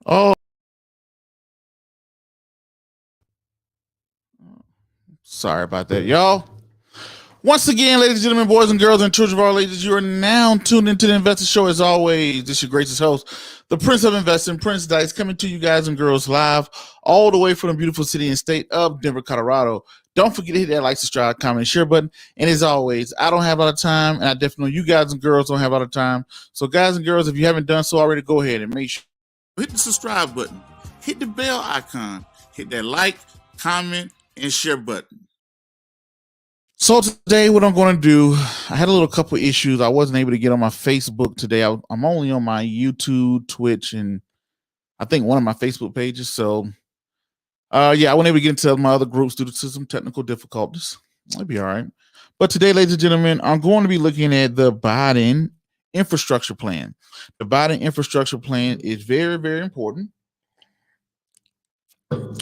Oh, sorry about that, y'all. Once again, ladies and gentlemen, boys and girls, and children of all ages, you are now tuned into the Investor Show. As always, this is your gracious host, the Prince of Investing, Prince Dykes, coming to you guys and girls live all the way from the beautiful city and state of Denver, Colorado. Don't forget to hit that like, subscribe, comment, and share button. And as always, I don't have a lot of time, and I definitely know you guys and girls don't have a lot of time. So, guys and girls, if you haven't done so already, go ahead and make sure hit the subscribe button, hit the bell icon, hit that like, comment, and share button. So today, what I'm going to do, I had a little couple issues. I wasn't able to get on my Facebook today. I'm only on my YouTube, Twitch, and I think one of my Facebook pages. So, I wasn't able to get into my other groups due to some technical difficulties. It'll be all right. But today, ladies and gentlemen, I'm going to be looking at the Biden infrastructure plan. The Biden infrastructure plan is very, very important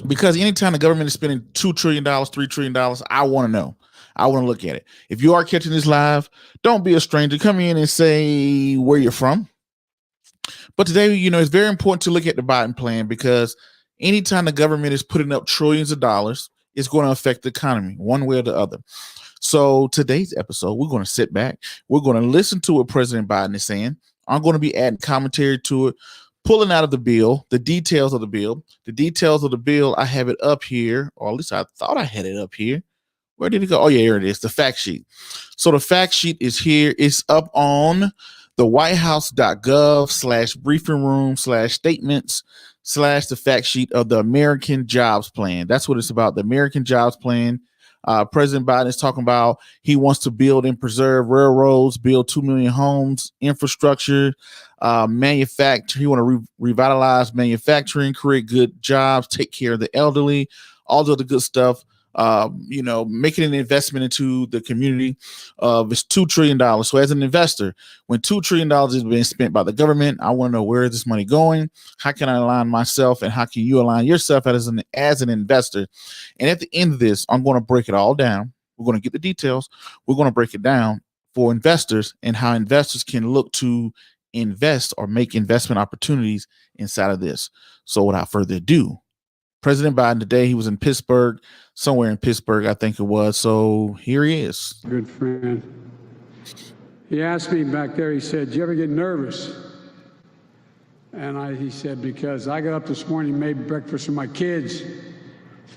because anytime the government is spending $2 trillion, $3 trillion, I want to know. I want to look at it. If you are catching this live, don't be a stranger. Come in and say where you're from. But today, it's very important to look at the Biden plan because anytime the government is putting up trillions of dollars, it's going to affect the economy one way or the other. So today's episode, we're going to sit back. We're going to listen to what President Biden is saying. I'm going to be adding commentary to it, pulling out of the bill, the details of the bill. The details of the bill, I have it up here, or at least I thought I had it up here. Where did it go? Oh, yeah, here it is, the fact sheet. So the fact sheet is here. It's up on the whitehouse.gov/briefing room/statements/the fact sheet of the American Jobs Plan. That's what it's about, the American Jobs Plan. President Biden is talking about he wants to build and preserve railroads, build 2 million homes, infrastructure, manufacture. He want to revitalize manufacturing, create good jobs, take care of the elderly, all of the good stuff. Making an investment into the community of it's $2 trillion. So as an investor, when $2 trillion is being spent by the government, I want to know where is this money going? How can I align myself and how can you align yourself as an investor? And at the end of this, I'm going to break it all down. We're going to get the details. We're going to break it down for investors and how investors can look to invest or make investment opportunities inside of this. So without further ado, President Biden today, he was in Pittsburgh, somewhere in Pittsburgh, I think it was. So here he is. Good friend. He asked me back there, he said, "Do you ever get nervous?" And he said, because I got up this morning, made breakfast for my kids.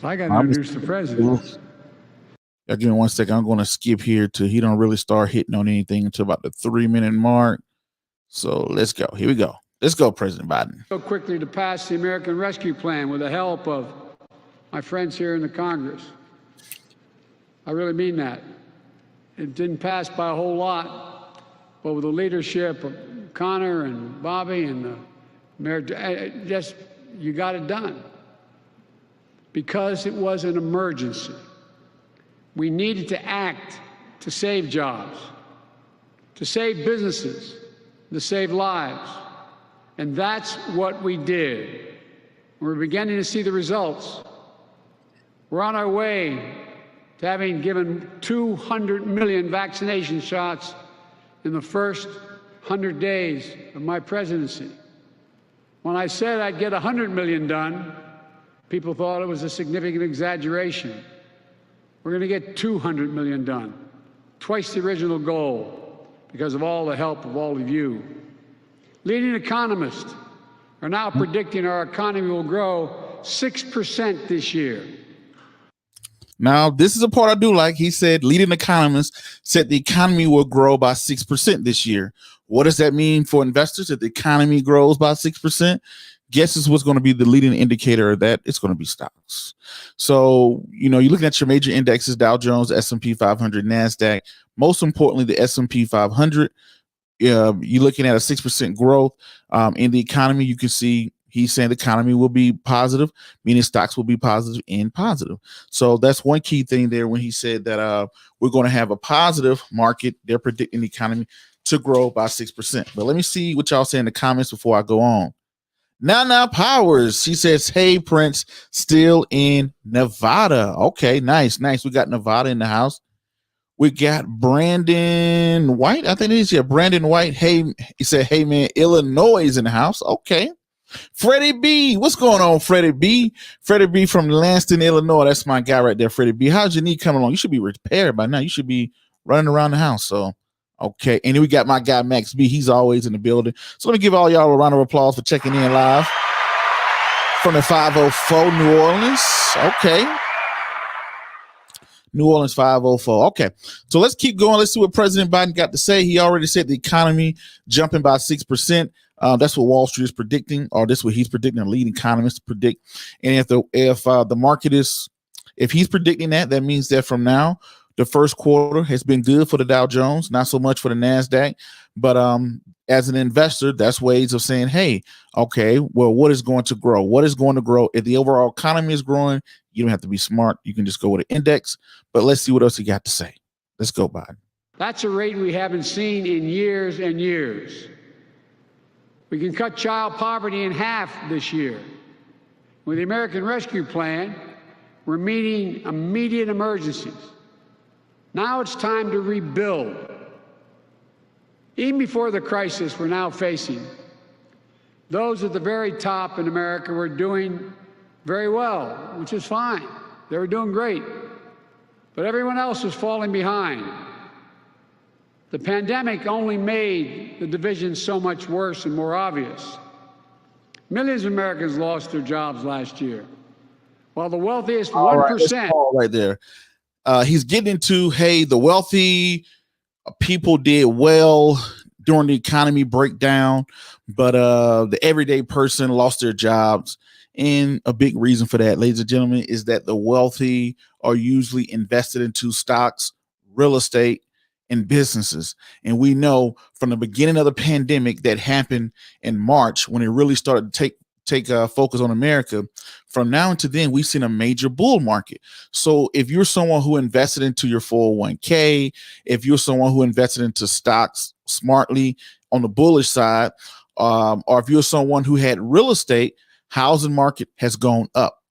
So I got to introduce the president. Give me 1 second. I'm going to skip here till he don't really start hitting on anything until about the 3-minute mark. So let's go. Here we go. Let's go, President Biden. So quickly to pass the American Rescue Plan with the help of my friends here in the Congress. I really mean that. It didn't pass by a whole lot, but with the leadership of Connor and Bobby and the mayor, you got it done. Because it was an emergency. We needed to act to save jobs, to save businesses, to save lives. And that's what we did. We're beginning to see the results. We're on our way to having given 200 million vaccination shots in the first 100 days of my presidency. When I said I'd get 100 million done, people thought it was a significant exaggeration. We're going to get 200 million done, twice the original goal, because of all the help of all of you. Leading economists are now predicting our economy will grow 6% this year. Now, this is a part I do like. He said leading economists said the economy will grow by 6% this year. What does that mean for investors? If the economy grows by 6%, guess is what's going to be the leading indicator of that? It's going to be stocks. So, you're looking at your major indexes, Dow Jones, S&P 500, NASDAQ. Most importantly, the S&P 500. You're looking at a 6% growth in the economy. You can see he's saying the economy will be positive, meaning stocks will be positive and positive. So that's one key thing there when he said that we're going to have a positive market. They're predicting the economy to grow by 6%. But let me see what y'all say in the comments before I go on. Now Powers, she says, "Hey, Prince, still in Nevada." Okay, nice. We got Nevada in the house. We got Brandon White. I think it is. Yeah, Brandon White. Hey, he said, "Hey, man, Illinois is in the house." Okay. Freddie B, what's going on, Freddie B? Freddie B from Lansing, Illinois. That's my guy right there, Freddie B. How's your knee coming along? You should be repaired by now. You should be running around the house. So, okay. And then we got my guy, Max B. He's always in the building. So let me give all y'all a round of applause for checking in live from the 504 New Orleans. Okay. New Orleans 504. Okay. So let's keep going. Let's see what President Biden got to say. He already said the economy jumping by 6%. That's what Wall Street is predicting, or that's what he's predicting. A leading economist predict. And if the market is, if he's predicting that, that means that from now, the first quarter has been good for the Dow Jones, not so much for the NASDAQ. But as an investor, that's ways of saying, hey, okay, well, what is going to grow? What is going to grow? If the overall economy is growing, you don't have to be smart. You can just go with an index. But let's see what else he got to say. Let's go, Biden. That's a rate we haven't seen in years and years. We can cut child poverty in half this year. With the American Rescue Plan, we're meeting immediate emergencies. Now it's time to rebuild. Even before the crisis we're now facing, those at the very top in America were doing very well, which is fine. They were doing great. But everyone else was falling behind. The pandemic only made the division so much worse and more obvious. Millions of Americans lost their jobs last year, while the wealthiest 1%. Right there. He's getting into, hey, the wealthy people did well during the economy breakdown, but the everyday person lost their jobs. And a big reason for that, ladies and gentlemen, is that the wealthy are usually invested into stocks, real estate, and businesses. And we know from the beginning of the pandemic that happened in March, when it really started to take focus on America, from now until then, we've seen a major bull market. So if you're someone who invested into your 401k, if you're someone who invested into stocks smartly on the bullish side, or if you're someone who had real estate, housing market has gone up.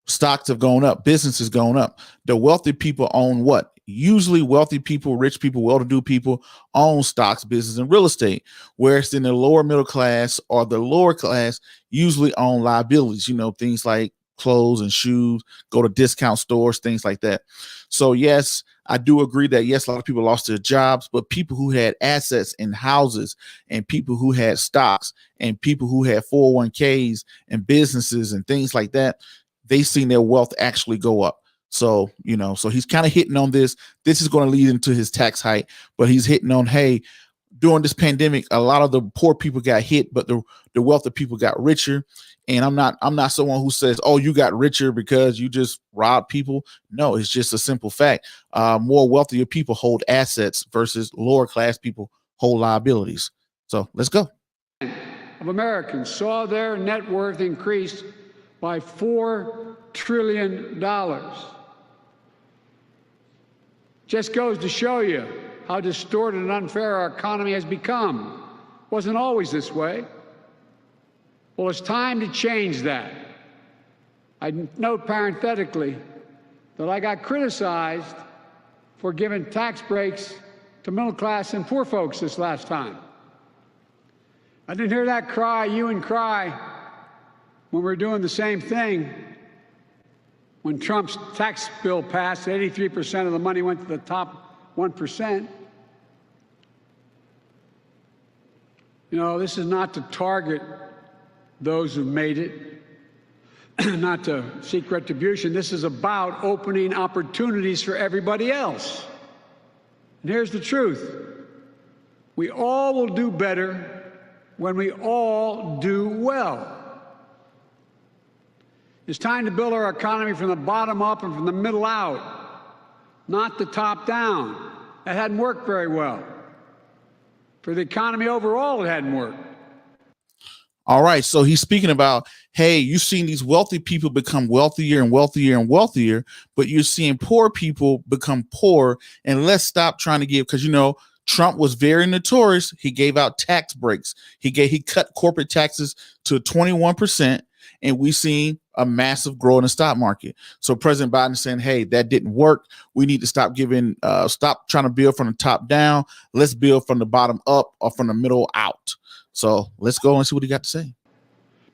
Stocks have gone up. Business has gone up. The wealthy people own what? Usually wealthy people, rich people, well-to-do people own stocks, business, and real estate. Whereas in the lower middle class or the lower class usually own liabilities, things like clothes and shoes, go to discount stores, things like that. So yes, I do agree that yes, a lot of people lost their jobs, but people who had assets in houses and people who had stocks and people who had 401ks and businesses and things like that, they've seen their wealth actually go up. So, so he's kind of hitting on this. This is going to lead into his tax hike, but he's hitting on, hey, during this pandemic, a lot of the poor people got hit, but the wealthy people got richer. And I'm not someone who says, oh, you got richer because you just robbed people. No, it's just a simple fact. More wealthier people hold assets versus lower class people hold liabilities. So let's go. Of Americans saw their net worth increase by $4 trillion. Just goes to show you how distorted and unfair our economy has become. Wasn't always this way. Well, it's time to change that. I note parenthetically that I got criticized for giving tax breaks to middle class and poor folks this last time. I didn't hear that cry, you and cry, when we were doing the same thing. When Trump's tax bill passed, 83% of the money went to the top 1%. This is not to target those who've made it, not to seek retribution. This is about opening opportunities for everybody else. And here's the truth. We all will do better when we all do well. It's time to build our economy from the bottom up and from the middle out, not the top down. That hadn't worked very well. For the economy overall, it hadn't worked. All right. So he's speaking about, hey, you've seen these wealthy people become wealthier and wealthier and wealthier, but you're seeing poor people become poor. And let's stop trying to give, because, Trump was very notorious. He gave out tax breaks. He cut corporate taxes to 21%. And we've seen a massive growth in the stock market. So President Biden is saying, hey, that didn't work. We need to stop trying to build from the top down. Let's build from the bottom up or from the middle out. So let's go and see what he got to say.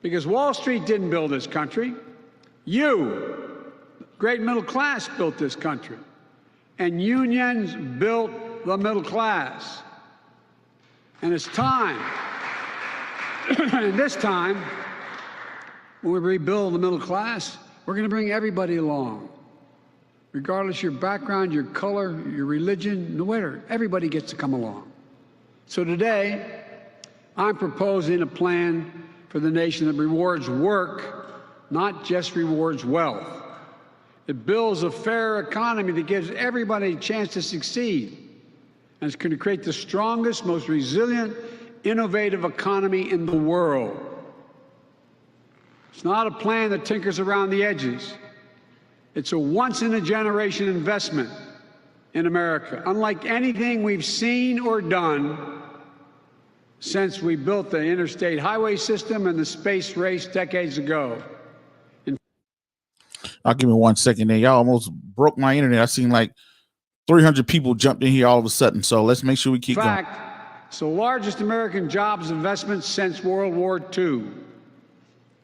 Because Wall Street didn't build this country. You, great middle class, built this country. And unions built the middle class. And it's time, and this time, when we rebuild the middle class, we're going to bring everybody along. Regardless of your background, your color, your religion, no matter, everybody gets to come along. So today, I'm proposing a plan for the nation that rewards work, not just rewards wealth. It builds a fair economy that gives everybody a chance to succeed. And it's going to create the strongest, most resilient, innovative economy in the world. It's not a plan that tinkers around the edges. It's a once-in-a-generation investment in America, unlike anything we've seen or done since we built the interstate highway system and the space race decades ago. I'll give me 1 second there. Y'all almost broke my internet. I seen like 300 people jumped in here all of a sudden. So let's make sure we keep going. In fact, it's the largest American jobs investment since World War II.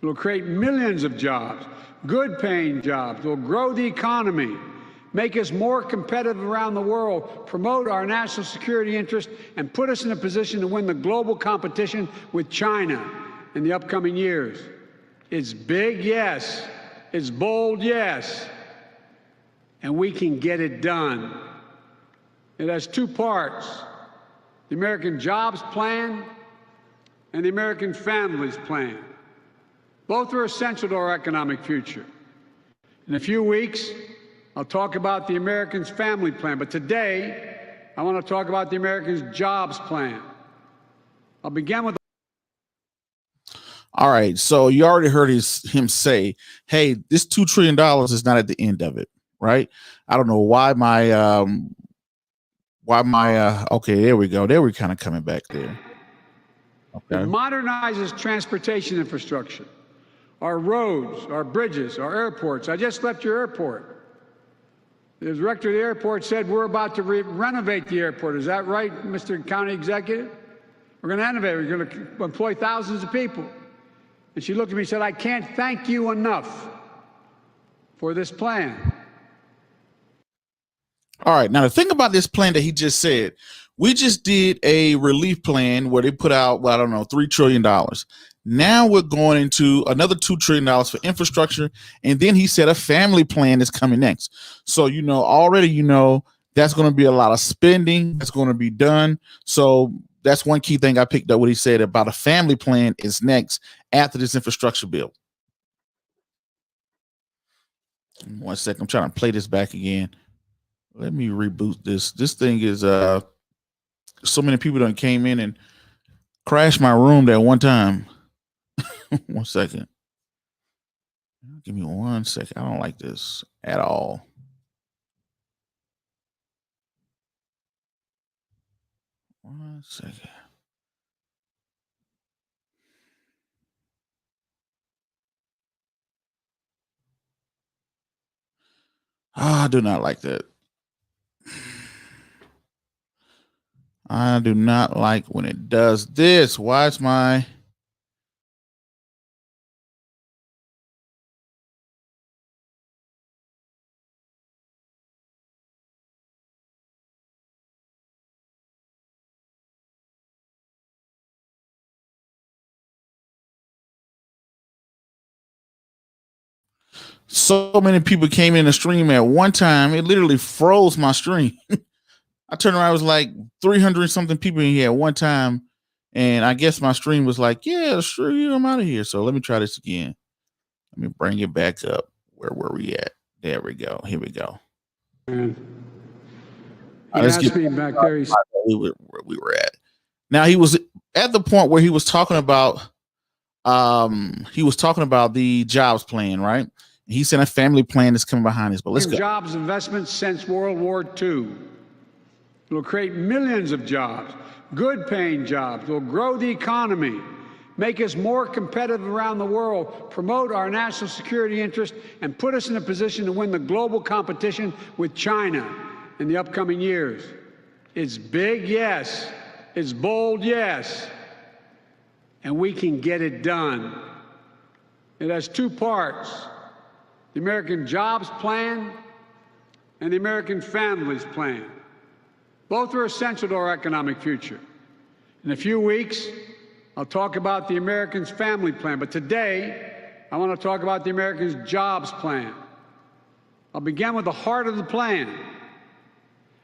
It will create millions of jobs, good-paying jobs. It will grow the economy, make us more competitive around the world, promote our national security interest, and put us in a position to win the global competition with China in the upcoming years. It's big, yes. It's bold, yes. And we can get it done. It has two parts: the American Jobs Plan and the American Families Plan. Both are essential to our economic future. In a few weeks, I'll talk about the Americans' Family Plan, but today, I want to talk about the Americans' Jobs Plan. I'll begin with. All right, so you already heard him say, hey, this $2 trillion is not at the end of it, right? I don't know why okay, there we go. There we're kind of coming back there. Okay. It modernizes transportation infrastructure, our roads, our bridges, our airports. I just left your airport. The director of the airport said we're about to renovate the airport. Is that right, Mr. County Executive? We're going to renovate. We're going to employ thousands of people. And she looked at me and said, I can't thank you enough for this plan. All right. Now, the thing about this plan that he just said, we just did a relief plan where they put out, well, I don't know, $3 trillion. Now we're going into another $2 trillion for infrastructure. And then he said a family plan is coming next. So, already, that's going to be a lot of spending that's going to be done. So that's one key thing I picked up what he said about a family plan is next after this infrastructure bill. 1 second. I'm trying to play this back again. Let me reboot this. This thing is so many people done came in and crashed my room that one time. 1 second. Give me 1 second. I don't like this at all. One second. I do not like that. I do not like when it does this. Why is my... So many people came in the stream at one time. It literally froze my stream. I turned around, it was like 300 something people in here at one time. And I guess my stream was like, yeah, sure, I'm out of here. So let me try this again. Let me bring it back up. Where were we at? There we go. Here we go. Let's get me back there. We were at. Now he was at the point where he was talking about the jobs plan, right? He said a family plan is coming behind this, but let's go. Jobs investments since World War II. It will create millions of jobs, good-paying jobs. It will grow the economy, make us more competitive around the world, promote our national security interest, and put us in a position to win the global competition with China in the upcoming years. It's big, yes. It's bold, yes. And we can get it done. It has two parts: the American Jobs Plan and the American Families Plan. Both are essential to our economic future. In a few weeks, I'll talk about the American Family Plan, but today, I want to talk about the American Jobs Plan. I'll begin with the heart of the plan.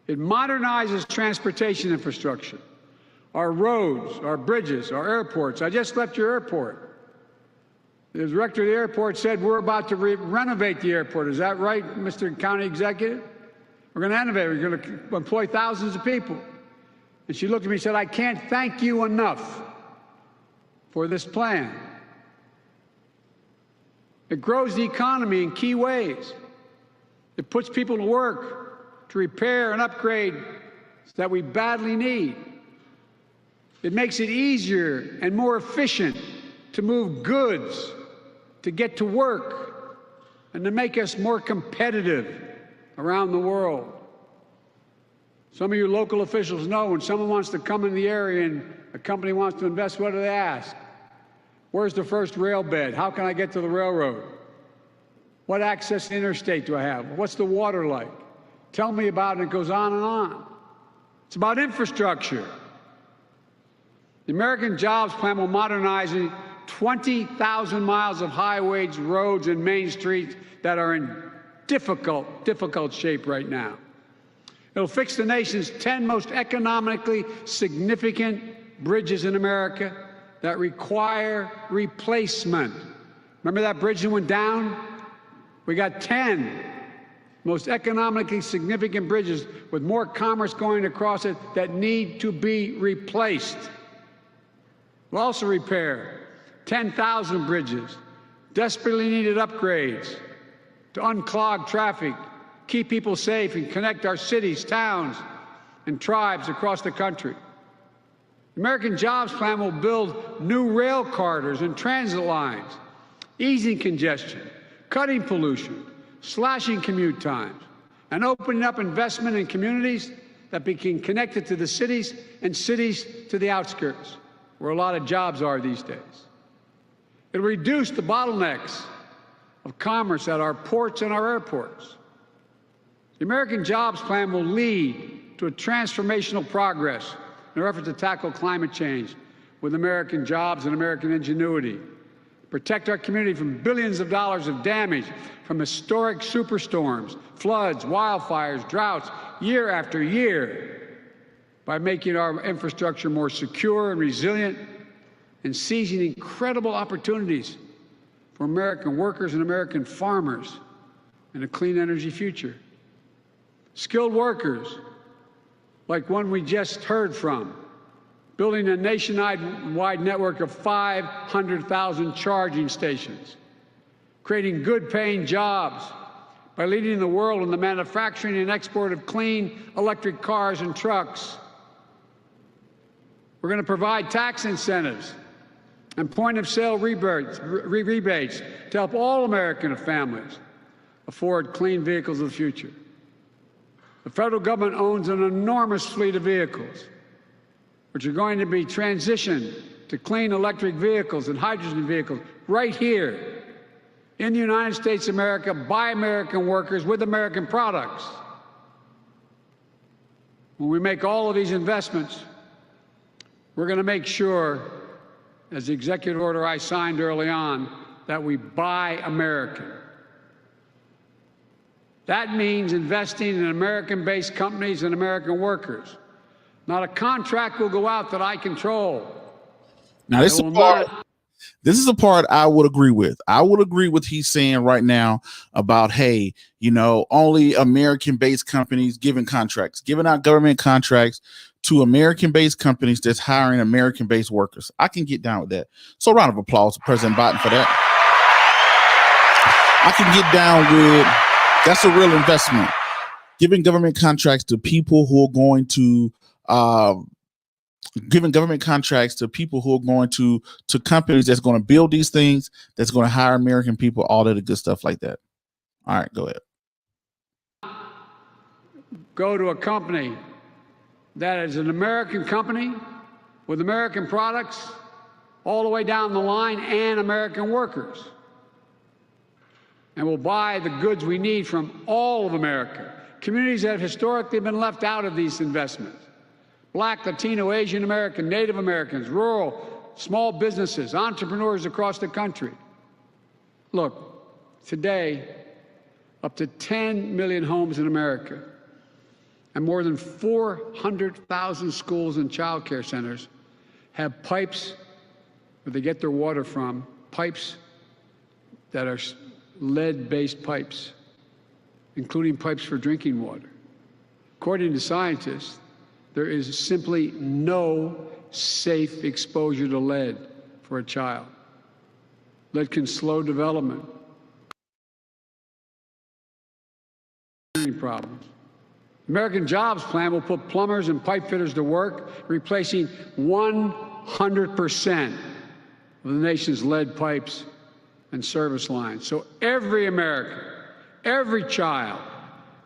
It modernizes transportation infrastructure, our roads, our bridges, our airports. I just left your airport. The director of the airport said we're about to renovate the airport. Is that right, Mr. County Executive? We're going to innovate. We're going to employ thousands of people. And she looked at me and said, I can't thank you enough for this plan. It grows the economy in key ways. It puts people to work to repair and upgrade that we badly need. It makes it easier and more efficient to move goods, to get to work, and to make us more competitive around the world. Some of you local officials know when someone wants to come in the area and a company wants to invest, what do they ask? Where's the first rail bed? How can I get to the railroad? What access to interstate do I have? What's the water like? Tell me about it. It goes on and on. It's about infrastructure. The American Jobs Plan will modernize 20,000 miles of highways, roads, and main streets that are in difficult shape right now. It'll fix the nation's 10 most economically significant bridges in America that require replacement. Remember that bridge that went down? We got 10 most economically significant bridges with more commerce going across it that need to be replaced. We'll also repair 10,000 bridges, desperately needed upgrades to unclog traffic, keep people safe, and connect our cities, towns, and tribes across the country. The American Jobs Plan will build new rail corridors and transit lines, easing congestion, cutting pollution, slashing commute times, and opening up investment in communities that become connected to the cities and cities to the outskirts, where a lot of jobs are these days. It'll reduce the bottlenecks of commerce at our ports and our airports. The American Jobs Plan will lead to a transformational progress in our effort to tackle climate change with American jobs and American ingenuity, protect our community from billions of dollars of damage from historic superstorms, floods, wildfires, droughts, year after year, by making our infrastructure more secure and resilient and seizing incredible opportunities for American workers and American farmers in a clean energy future. Skilled workers, like one we just heard from, building a nationwide network of 500,000 charging stations, creating good-paying jobs by leading the world in the manufacturing and export of clean electric cars and trucks. We're going to provide tax incentives and point-of-sale rebates to help all American families afford clean vehicles of the future. The federal government owns an enormous fleet of vehicles, which are going to be transitioned to clean electric vehicles and hydrogen vehicles right here in the United States of America by American workers with American products. When we make all of these investments, we're going to make sure, as the executive order I signed early on, that we buy American. That means investing in American-based companies and American workers. Not a contract will go out that I control. Now, this is a part I would agree with. I would agree with he's saying right now about, hey, you know, only American-based companies giving out government contracts to American-based companies that's hiring American-based workers. I can get down with that. So, round of applause to President Biden for that. I can get down with that's a real investment. Giving government contracts to people who are going to giving government contracts to people who are going to companies that's going to build these things, that's going to hire American people, all of the good stuff like that. All right, go ahead. Go to a company that is an American company with American products all the way down the line and American workers. and will buy the goods we need from all of America. Communities that have historically been left out of these investments. Black, Latino, Asian American, Native Americans, rural, small businesses, entrepreneurs across the country. Look, today, up to 10 million homes in America and more than 400,000 schools and child care centers have pipes where they get their water from, pipes that are lead-based pipes, including pipes for drinking water. According to scientists, there is simply no safe exposure to lead for a child. Lead can slow development, problems. The American Jobs Plan will put plumbers and pipe fitters to work, replacing 100% of the nation's lead pipes and service lines. So every American, every child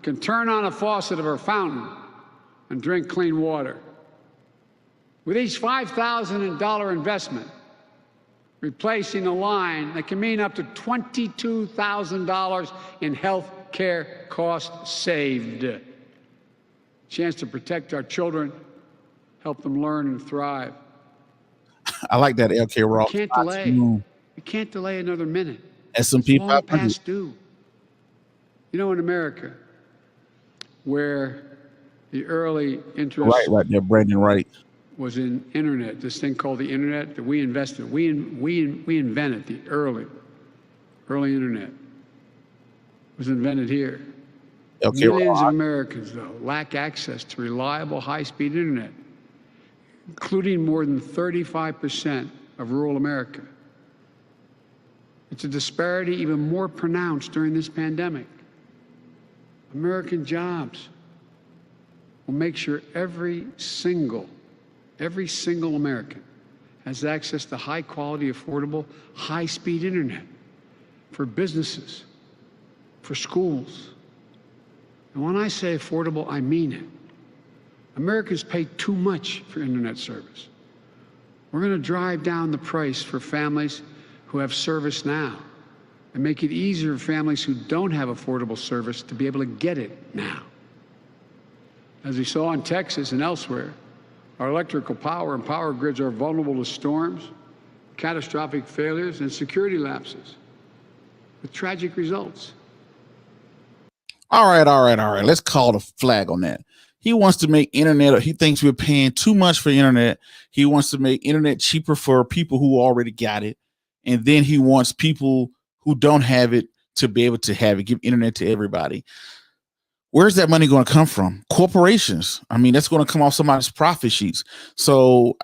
can turn on a faucet of our fountain and drink clean water. With each $5,000 investment, replacing a line that can mean up to $22,000 in health care costs saved. Chance to protect our children, help them learn and thrive. I like that, LK Raw. We can't delay. We can't delay another minute. S&P 500. Past due. You know, in America, where the early interest right there, Brandon Wright, was in internet, this thing called the internet that we invested. We invented the early internet. It was invented here. Millions of Americans, though, lack access to reliable high-speed internet, including more than 35% of rural America. It's a disparity even more pronounced during this pandemic. American Jobs will make sure every single American has access to high-quality, affordable, high-speed internet for businesses, for schools. And when I say affordable, I mean it. Americans pay too much for internet service. We're going to drive down the price for families who have service now and make it easier for families who don't have affordable service to be able to get it now. As we saw in Texas and elsewhere, our electrical power and power grids are vulnerable to storms, catastrophic failures, and security lapses, with tragic results. All right. Let's call the flag on that. He wants to make internet, he thinks we're paying too much for internet. He wants to make internet cheaper for people who already got it. And then he wants people who don't have it to be able to have it, give internet to everybody. Where's that money going to come from? Corporations. I mean, that's going to come off somebody's profit sheets. So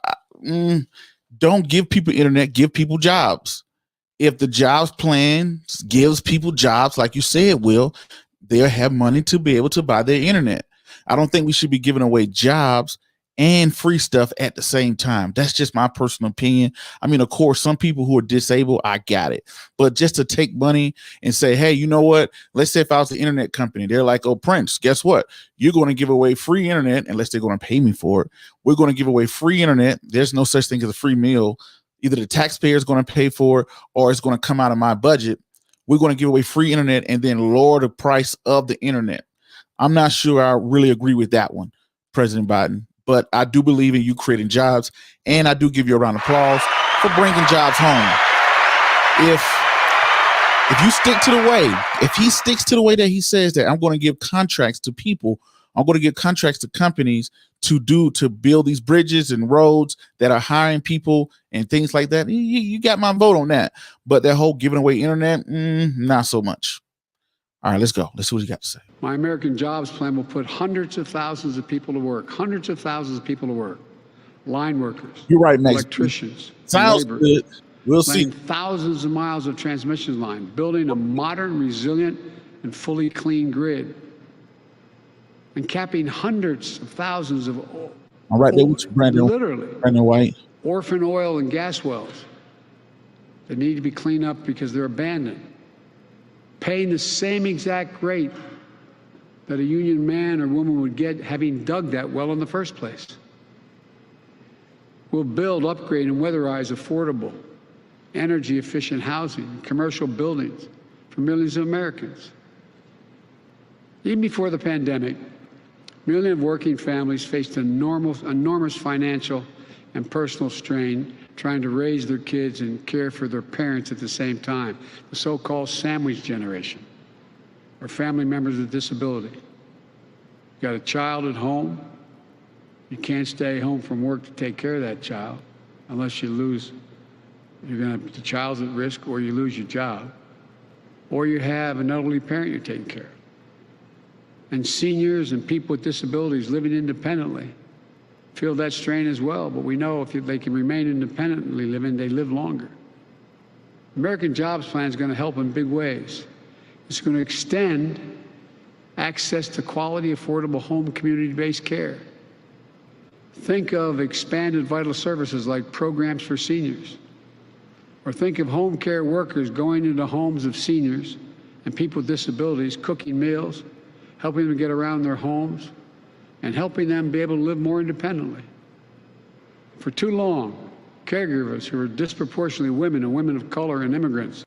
don't give people internet, give people jobs. If the jobs plan gives people jobs, like you said, Will, they'll have money to be able to buy their internet. I don't think we should be giving away jobs and free stuff at the same time. That's just my personal opinion. I mean, of course, some people who are disabled, I got it. But just to take money and say, hey, you know what? Let's say if I was the internet company, they're like, oh, Prince, guess what? You're going to give away free internet unless they're going to pay me for it. We're going to give away free internet. There's no such thing as a free meal. Either the taxpayer is going to pay for it or it's going to come out of my budget. We're going to give away free internet and then lower the price of the internet. I'm not sure I really agree with that one, President Biden, but I do believe in you creating jobs, and I do give you a round of applause for bringing jobs home. If you stick to the way, if he sticks to the way that he says that I'm going to give contracts to people, I'm going to give contracts to companies to build these bridges and roads that are hiring people and things like that. You got my vote on that. But that whole giving away internet, not so much. All right, let's go. Let's see what you got to say. My American Jobs Plan will put hundreds of thousands of people to work, line workers. You're right, Max. Electricians. Sounds good. We'll see. Thousands of miles of transmission line, building a modern, resilient, and fully clean grid, and capping hundreds of thousands of all right, there was Brandon White, orphan oil and gas wells that need to be cleaned up because they're abandoned, paying the same exact rate that a union man or woman would get having dug that well in the first place. We'll build, upgrade, and weatherize affordable, energy-efficient housing, commercial buildings, for millions of Americans. Even before the pandemic, millions of working families faced enormous financial and personal strain trying to raise their kids and care for their parents at the same time, the so-called sandwich generation, or family members with disability. You got a child at home, you can't stay home from work to take care of that child unless you lose, the child's at risk, or you lose your job, or you have an elderly parent you're taking care of. And seniors and people with disabilities living independently feel that strain as well, but we know if they can remain independently living, they live longer. American Jobs Plan is going to help in big ways. It's going to extend access to quality, affordable home community-based care. Think of expanded vital services like programs for seniors. Or think of home care workers going into homes of seniors and people with disabilities, cooking meals, helping them get around their homes, and helping them be able to live more independently. For too long, caregivers who are disproportionately women and women of color and immigrants.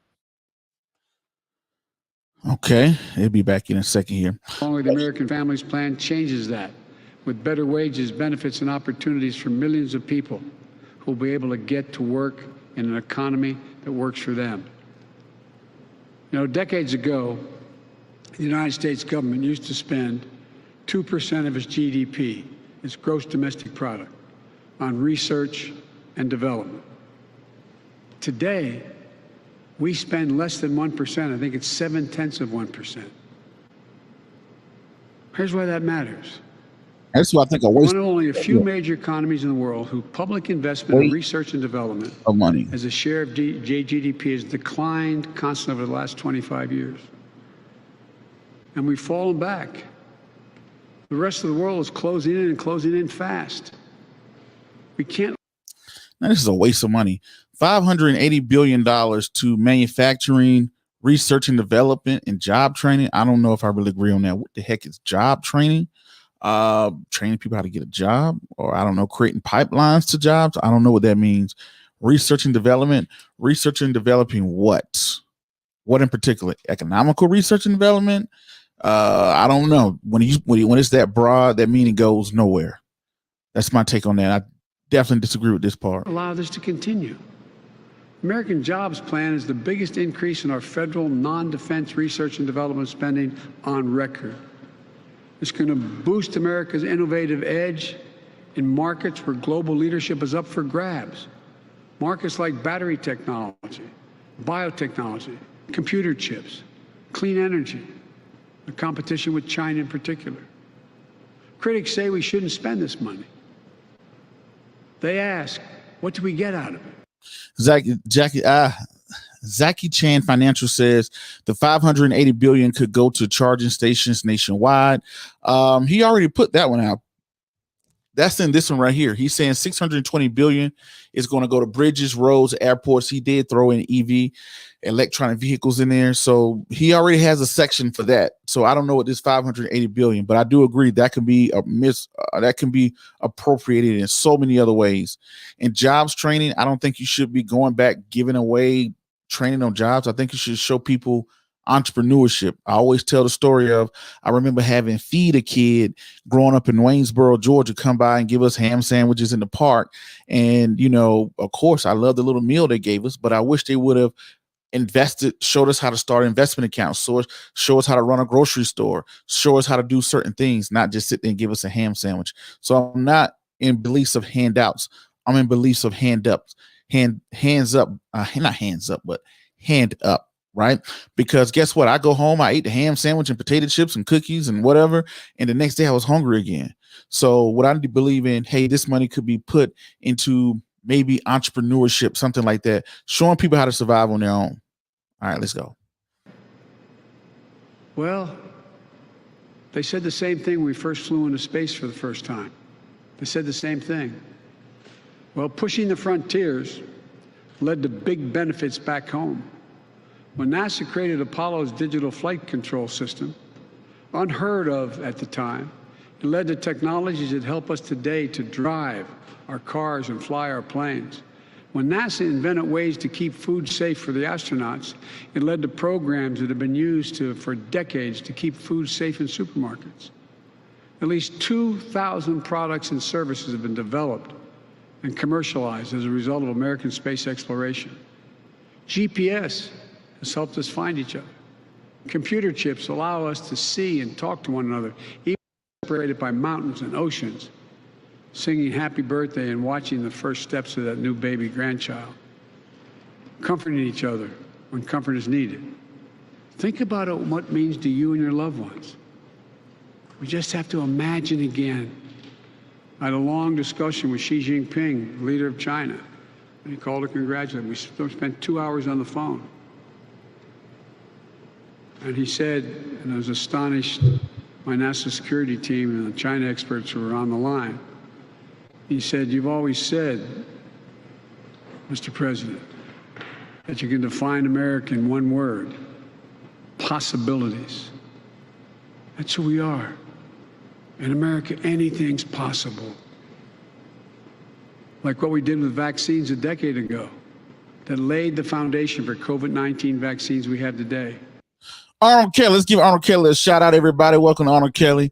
Okay, they'll be back in a second here. Along with the American Families Plan changes that with better wages, benefits, and opportunities for millions of people who will be able to get to work in an economy that works for them. You know, decades ago, the United States government used to spend 2% of its GDP, its gross domestic product, on research and development. Today, we spend less than 1%. I think it's 0.7%. Here's why that matters. That's what I think. One of only a few major economies in the world who public investment in research and development of money as a share of GDP has declined constantly over the last 25 years. And we've fallen back. The rest of the world is closing in and closing in fast. We can't. Now, this is a waste of money. $580 billion to manufacturing, research and development, and job training. I don't know if I really agree on that. What the heck is job training? Training people how to get a job, or I don't know, creating pipelines to jobs. I don't know what that means. Research and development, research and developing what? What in particular? Economical research and development? I don't know. When it's that broad, that meaning goes nowhere. That's my take on that. I definitely disagree with this part. Allow this to continue. American Jobs Plan is the biggest increase in our federal non-defense research and development spending on record. It's going to boost America's innovative edge in markets where global leadership is up for grabs. Markets like battery technology, biotechnology, computer chips, clean energy, the competition with China in particular. Critics say we shouldn't spend this money. They ask, what do we get out of it? Zaki Chan Financial says the $580 billion could go to charging stations nationwide. He already put that one out. That's in this one right here. He's saying $620 billion is going to go to bridges, roads, airports. He did throw in EV, electronic vehicles in there. So he already has a section for that. So I don't know what this $580 billion, but I do agree that can be that can be appropriated in so many other ways. In jobs training, I don't think you should be going back giving away training on jobs. I think you should show people entrepreneurship. I always tell the story of, I remember having Feed a Kid growing up in Waynesboro, Georgia, come by and give us ham sandwiches in the park. And, you know, of course, I love the little meal they gave us, but I wish they would have invested, showed us how to start investment accounts, show us how to run a grocery store, show us how to do certain things, not just sit there and give us a ham sandwich. So I'm not in beliefs of handouts. I'm in beliefs of hands up, not hands up, but hand up. Right? Because guess what? I go home, I ate the ham sandwich and potato chips and cookies and whatever. And the next day I was hungry again. So what I believe in, hey, this money could be put into maybe entrepreneurship, something like that, showing people how to survive on their own. All right, let's go. Well, they said the same thing when we first flew into space for the first time. They said the same thing. Well, pushing the frontiers led to big benefits back home. When NASA created Apollo's digital flight control system, unheard of at the time, it led to technologies that help us today to drive our cars and fly our planes. When NASA invented ways to keep food safe for the astronauts, it led to programs that have been used for decades to keep food safe in supermarkets. At least 2,000 products and services have been developed and commercialized as a result of American space exploration. GPS has helped us find each other. Computer chips allow us to see and talk to one another, even separated by mountains and oceans, singing happy birthday and watching the first steps of that new baby grandchild, comforting each other when comfort is needed. Think about what it means to you and your loved ones. We just have to imagine again. I had a long discussion with Xi Jinping, leader of China. And he called to congratulate me. We spent 2 hours on the phone. And he said, and I was astonished, my national security team and the China experts who were on the line, he said, "You've always said, Mr. President, that you can define America in one word, possibilities. That's who we are. In America, anything's possible. Like what we did with vaccines a decade ago that laid the foundation for COVID-19 vaccines we have today." Arnold Kelly, let's give Arnold Kelly a shout out, everybody. Welcome to Arnold Kelly.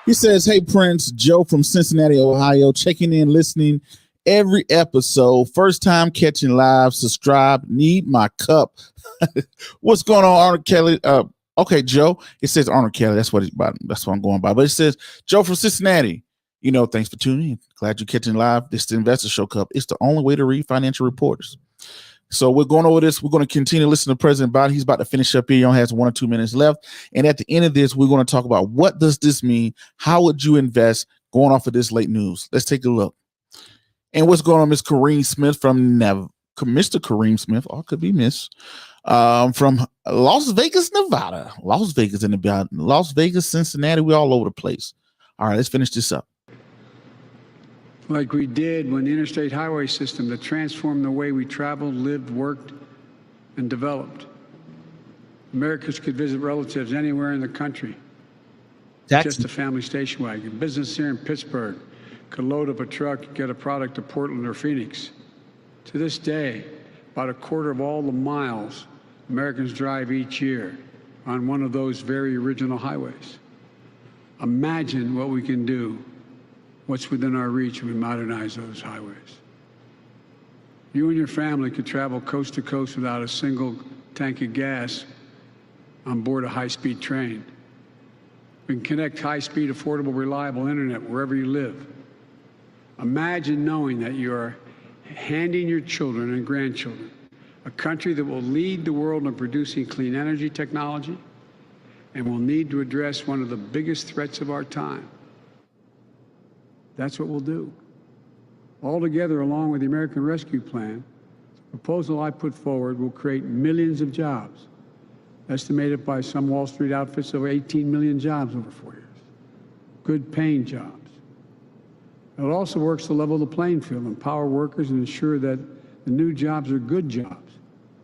He says, "Hey, Prince, Joe from Cincinnati, Ohio, checking in, listening every episode. First time catching live, subscribe, need my cup." What's going on, Arnold Kelly? Okay, Joe. It says Arnold Kelly. That's what I'm going by. But it says Joe from Cincinnati. Thanks for tuning in. Glad you're catching live. This is the Investor Show Cup. It's the only way to read financial reporters. So we're going over this. We're going to continue to listen to President Biden. He's about to finish up here. He only has 1 or 2 minutes left. And at the end of this, we're going to talk about what does this mean? How would you invest going off of this late news? Let's take a look. And what's going on, Miss Kareem Smith from Mr. Kareem Smith, or could be Miss, from Las Vegas, Nevada. Las Vegas in the Las Vegas, Cincinnati. We're all over the place. All right, let's finish this up. Like we did when the interstate highway system that transformed the way we traveled, lived, worked, and developed. Americans could visit relatives anywhere in the country. Just a family station wagon. Business here in Pittsburgh could load up a truck and get a product to Portland or Phoenix. To this day, about a quarter of all the miles Americans drive each year on one of those very original highways. Imagine what we can do, what's within our reach if we modernize those highways. You and your family could travel coast to coast without a single tank of gas on board a high-speed train. We can connect high-speed, affordable, reliable internet wherever you live. Imagine knowing that you are handing your children and grandchildren a country that will lead the world in producing clean energy technology and will need to address one of the biggest threats of our time. That's what we'll do. Altogether, along with the American Rescue Plan, the proposal I put forward will create millions of jobs, estimated by some Wall Street outfits over 18 million jobs over 4 years. Good paying jobs. It also works to level the playing field, empower workers, and ensure that the new jobs are good jobs.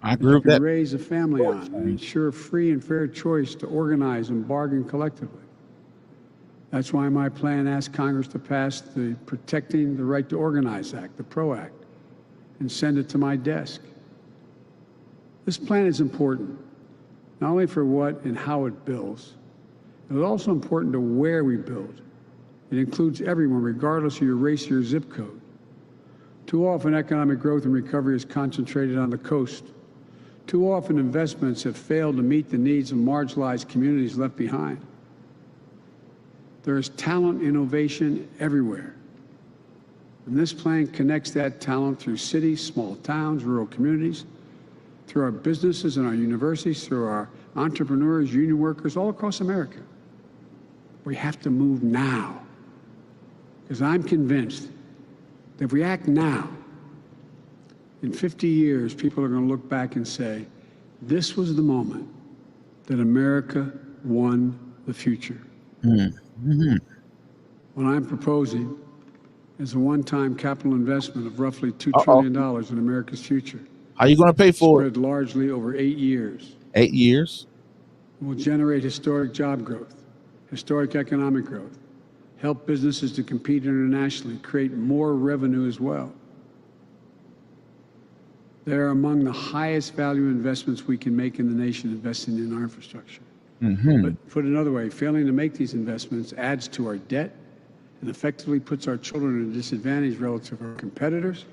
I agree with that. Raise a family on and ensure free and fair choice to organize and bargain collectively. That's why my plan asks Congress to pass the Protecting the Right to Organize Act, the PRO Act, and send it to my desk. This plan is important, not only for what and how it builds, but it's also important to where we build. It includes everyone, regardless of your race or your zip code. Too often, economic growth and recovery is concentrated on the coast. Too often, investments have failed to meet the needs of marginalized communities left behind. There is talent, innovation everywhere. And this plan connects that talent through cities, small towns, rural communities, through our businesses and our universities, through our entrepreneurs, union workers, all across America. We have to move now. Because I'm convinced that if we act now, in 50 years, people are going to look back and say, this was the moment that America won the future. Mm-hmm. What I'm proposing is a one-time capital investment of roughly $2 trillion in America's future. How are you going to pay for it? Spread largely over 8 years. 8 years? It will generate historic job growth, historic economic growth, help businesses to compete internationally, create more revenue as well. They're among the highest value investments we can make in the nation, investing in our infrastructure. But put another way, failing to make these investments adds to our debt and effectively puts our children at a disadvantage relative to our competitors.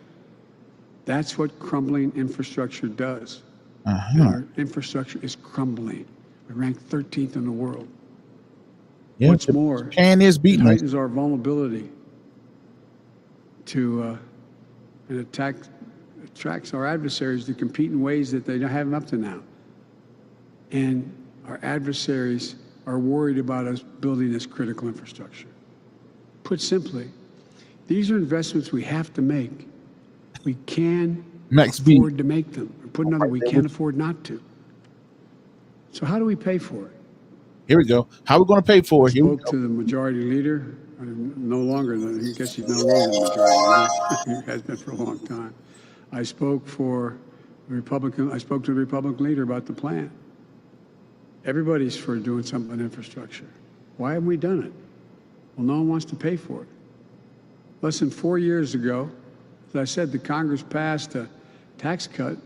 That's what crumbling infrastructure does. And our infrastructure is crumbling. We rank 13th in the world. Yeah, What's more, Japan is it beating us. heightens our vulnerability to and attracts our adversaries to compete in ways that they haven't up to now. And our adversaries are worried about us building this critical infrastructure. Put simply, these are investments we have to make. We can afford to make them. Or put another, we can't afford not to. So how do we pay for it? Here we go. How are we going to pay for it? I spoke to the majority leader. No longer, I guess he's no longer the majority leader. He has been for a long time. I spoke to the Republican leader about the plan. Everybody's for doing something on infrastructure. Why haven't we done it? Well, no one wants to pay for it. Less than 4 years ago, as I said, the Congress passed a tax cut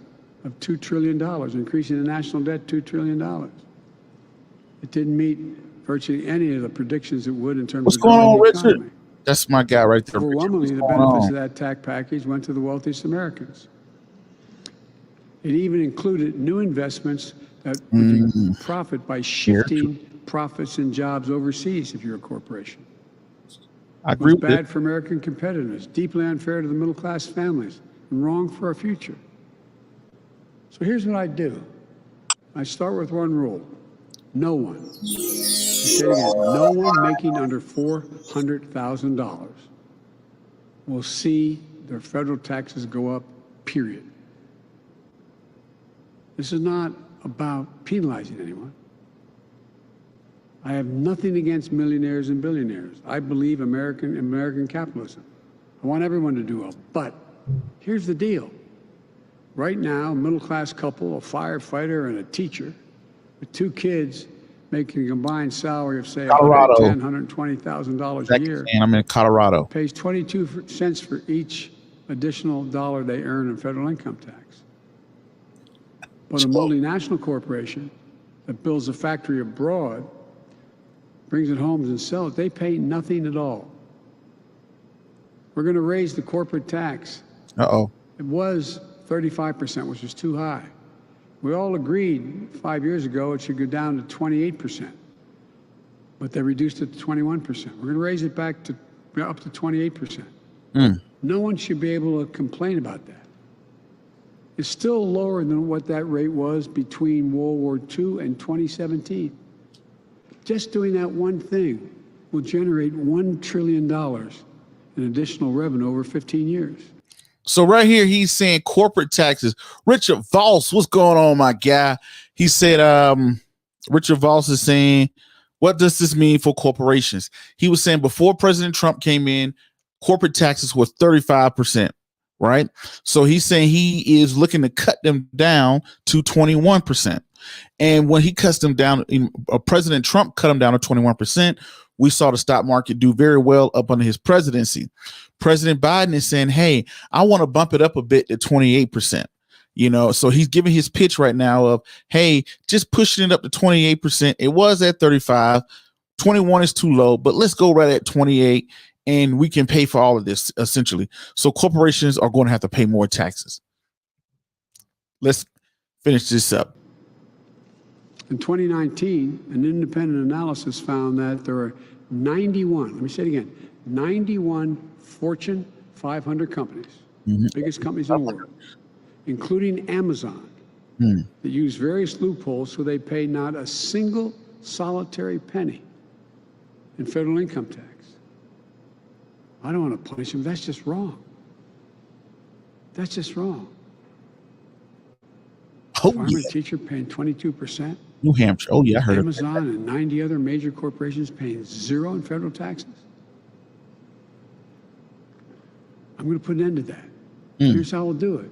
of $2 trillion, increasing the national debt $2 trillion. It didn't meet virtually any of the predictions it would in terms of growing the economy. Richard? That's my guy right there. Overwhelmingly, the benefits of that tax package went to the wealthiest Americans. It even included new investments that would profit by shifting profits and jobs overseas if you're a corporation. I agree with it. It's bad for American competitiveness, deeply unfair to the middle-class families, and wrong for our future. So here's what I do. I start with one rule. No one, say it again, no one making under $400,000 will see their federal taxes go up, period. This is not about penalizing anyone. I have nothing against millionaires and billionaires. I believe American capitalism. I want everyone to do well. But here's the deal. Right now, a middle-class couple, a firefighter and a teacher, with 2 kids making a combined salary of, say, $110,000, $120,000 a year. And I'm in Colorado. Pays 22 cents for each additional dollar they earn in federal income tax. But a multinational corporation that builds a factory abroad, brings it home and sells it, they pay nothing at all. We're going to raise the corporate tax. It was 35%, which is too high. We all agreed 5 years ago it should go down to 28%, but they reduced it to 21%. We're going to raise it back to up to 28%. No one should be able to complain about that. It's still lower than what that rate was between World War II and 2017. Just doing that one thing will generate $1 trillion in additional revenue over 15 years. So right here, he's saying corporate taxes. Richard Voss, what's going on, my guy? He said, Richard Voss is saying, what does this mean for corporations? He was saying before President Trump came in, corporate taxes were 35%, right? So he's saying he is looking to cut them down to 21%. And when he cuts them down, President Trump cut them down to 21%. We saw the stock market do very well up under his presidency. President Biden is saying, hey, I want to bump it up a bit to 28%. You know, so he's giving his pitch right now of, hey, just pushing it up to 28%. It was at 35. 21 is too low, but let's go right at 28 and we can pay for all of this essentially. So corporations are going to have to pay more taxes. Let's finish this up. In 2019, an independent analysis found that there are 91, let me say it again, 91 Fortune 500 companies, biggest companies in the world, including Amazon, that use various loopholes so they pay not a single solitary penny in federal income tax. I don't want to punish them. That's just wrong. That's just wrong. Farmer teacher paying 22%. New Hampshire. Oh, yeah, I heard Amazon and 90 other major corporations paying 0 in federal taxes. I'm going to put an end to that. Here's how we'll do it.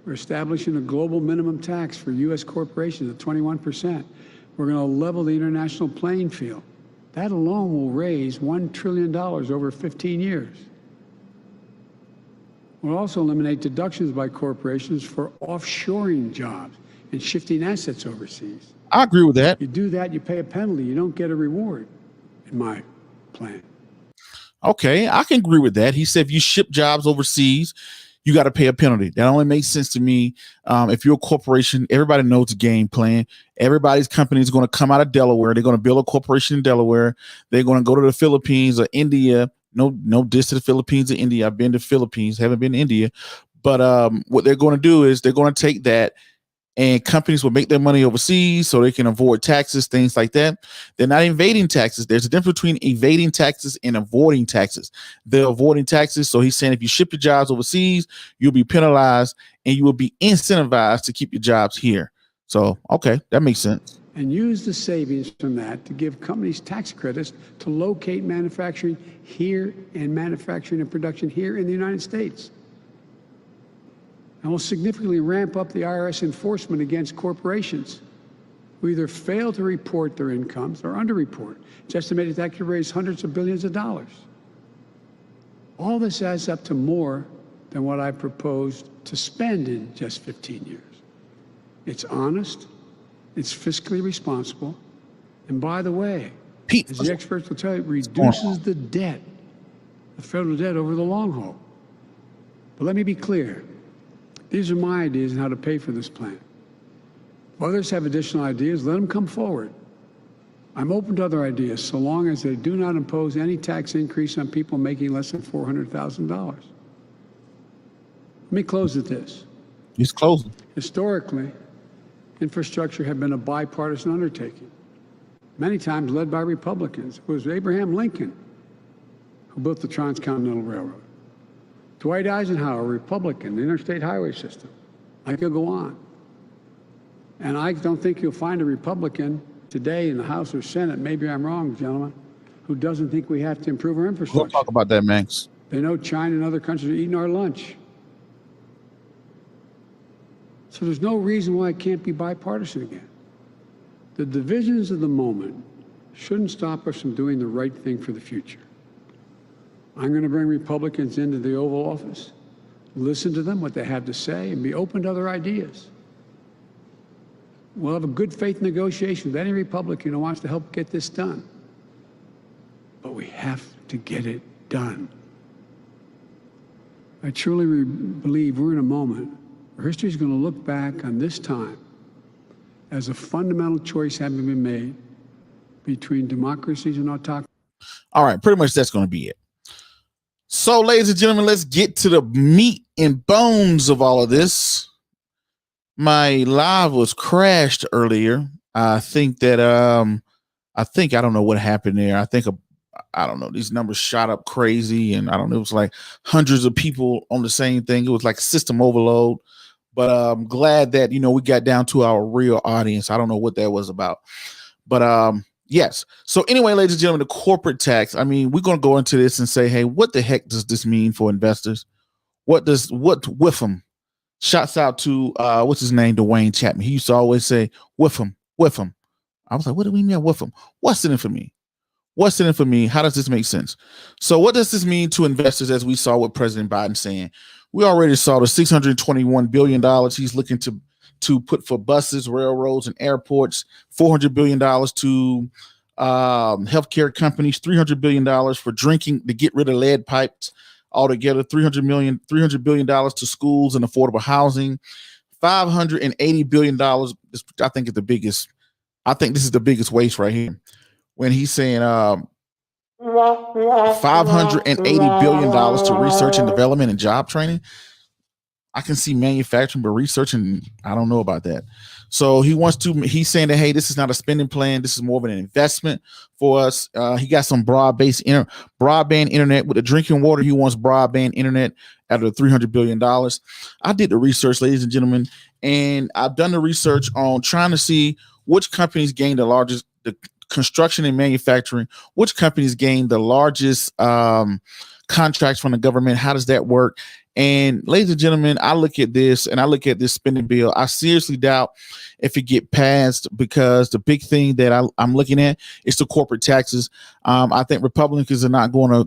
We're establishing a global minimum tax for U.S. corporations at 21%. We're going to level the international playing field. That alone will raise $1 trillion over 15 years. We'll also eliminate deductions by corporations for offshoring jobs and shifting assets overseas. I agree with that. You do that, you pay a penalty. You don't get a reward in my plan. Okay, I can agree with that. He said if you ship jobs overseas, you got to pay a penalty. That only makes sense to me. If you're a corporation, everybody knows the game plan. Everybody's company is going to come out of Delaware. They're going to build a corporation in Delaware. They're going to go to the Philippines or India. No diss to the Philippines or India. I've been to Philippines, haven't been to India. But what they're going to do is they're going to take that, and companies will make their money overseas so they can avoid taxes, things like that. They're not evading taxes. There's a difference between evading taxes and avoiding taxes. They're avoiding taxes. So he's saying if you ship your jobs overseas, you'll be penalized and you will be incentivized to keep your jobs here. So, okay, that makes sense. And use the savings from that to give companies tax credits to locate manufacturing here and manufacturing and production here in the United States. And will significantly ramp up the IRS enforcement against corporations who either fail to report their incomes or underreport. It's estimated that could raise hundreds of billions of dollars. All this adds up to more than what I proposed to spend in just 15 years. It's honest, it's fiscally responsible, and by the way, Pete, as the experts will tell you, it reduces the debt, the federal debt over the long haul. But let me be clear. These are my ideas on how to pay for this plan. If others have additional ideas, let them come forward. I'm open to other ideas so long as they do not impose any tax increase on people making less than $400,000. Let me close with this. He's closing. Historically, infrastructure had been a bipartisan undertaking, many times led by Republicans. It was Abraham Lincoln who built the Transcontinental Railroad. Dwight Eisenhower, Republican, the interstate highway system. I could go on. And I don't think you'll find a Republican today in the House or Senate, maybe I'm wrong, gentlemen, who doesn't think we have to improve our infrastructure. We'll talk about that, Max. They know China and other countries are eating our lunch. So there's no reason why it can't be bipartisan again. The divisions of the moment shouldn't stop us from doing the right thing for the future. I'm going to bring Republicans into the Oval Office, listen to them, what they have to say, and be open to other ideas. We'll have a good faith negotiation with any Republican who wants to help get this done. But we have to get it done. I truly believe we're in a moment where history is going to look back on this time as a fundamental choice having been made between democracies and autocracies. All right, pretty much that's going to be it. So, ladies and gentlemen, let's get to the meat and bones of all of this. My live was crashed earlier. I think that I don't know what happened there. I don't know. These numbers shot up crazy, and I don't know. It was like hundreds of people on the same thing. It was like system overload. But I'm glad that we got down to our real audience. I don't know what that was about, but yes. So anyway, ladies and gentlemen, the corporate tax. I mean, we're going to go into this and say, hey, what the heck does this mean for investors? What with them? Shouts out to what's his name, Dwayne Chapman. He used to always say, with him. I was like, what do we mean with him? What's in it for me? What's in it for me? How does this make sense? So what does this mean to investors, as we saw with President Biden saying? We already saw the $621 billion he's looking to put for buses, railroads, and airports, $400 billion to healthcare companies, $300 billion for drinking to get rid of lead pipes altogether, $300 billion to schools and affordable housing, $580 billion. I think this is the biggest waste right here. When he's saying $580 billion to research and development and job training. I can see manufacturing, but research, and I don't know about that. So he's saying that, hey, this is not a spending plan. This is more of an investment for us. He got some broadband internet with the drinking water. He wants broadband internet out of the $300 billion. I did the research, ladies and gentlemen, and I've done the research on trying to see which companies gain the largest, the construction and manufacturing, which companies gain the largest contracts from the government. How does that work? And ladies and gentlemen, I look at this and I look at this spending bill. I seriously doubt if it get passed, because the big thing that I'm looking at is the corporate taxes. I think Republicans are not going to